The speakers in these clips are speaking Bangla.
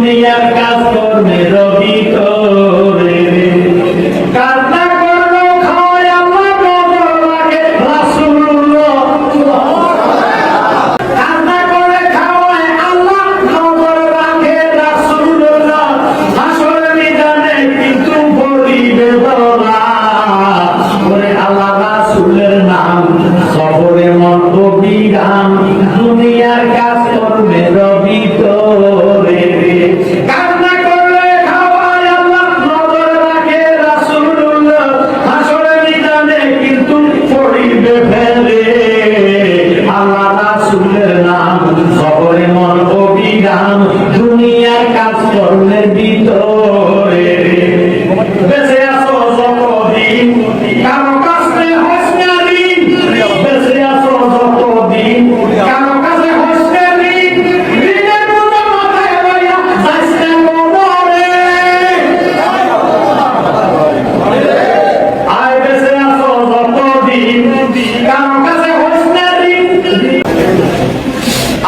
দুনিয়ার কাজ করবে রবি করে কান্না করবো খাওয়ায় আল্লাহ নজর লাগে রাসূলুল্লাহ কান্না করে খাওয়ায় আল্লাহ নজর রাখে রাসূলুল্লাহ হাসরের ময়দানে কিন্তু বলিবে বলা করে আল্লাহ রাসূলের নাম সবরে মন অবিরাম দুনিয়ার কাজ করবে রবি করে কান্না করলে খাওয়ায় আল্লাহ নজর রাখে রাসূলুল্লাহ হাসরের ময়দানে কিন্তু পড়িবে ফেলে আল্লাহ রাসূলের নাম সবরে মন অবিরাম দুনিয়ার কাজ করলে ভিতরে বেঁচে আছো যতদিন কারো কাছে হসনারি বেঁচে আছো যতদিন কারো কাছে হসনারি ঋণের বোঝা মাথায় লইয়া যাইছে মনরে আয় বেঁচে আছো যতদিন কারো কাছে হসনারি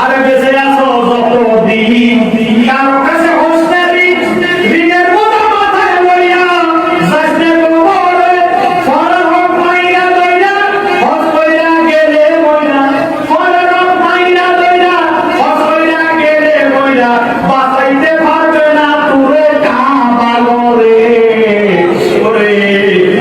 আরে বেঁচে আছো যতদিন কারো কাছে হসনারি ঋণের বোঝা মাথায় লইয়া যাইছে মনরে ফরজ হোক মাইরা লইয়া হজ কইরা গেলে মইরা ফরজ হোক মাইরা লইয়া হজ কইরা গেলে মইরা বাঁচাইতে পারবে না তোরে কাবা করে ওরে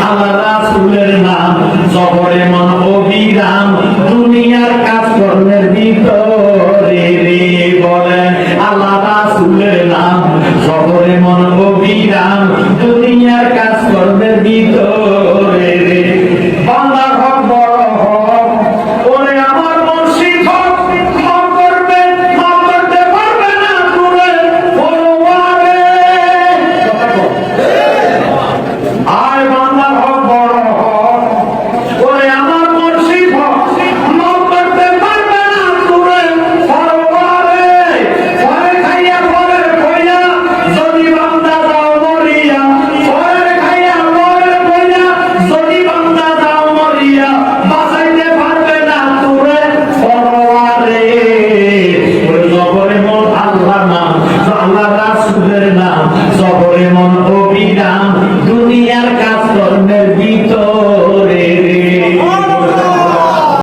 আল্লাহ রাসূলের নাম জবরে মন অবিরাম দুনিয়ার কাজ কর্মের ভিতরে রে বলেন আল্লাহ রাসূলের নাম জবরে মন অবিরাম দুনিয়ার কাজ কর্মের ভিতরে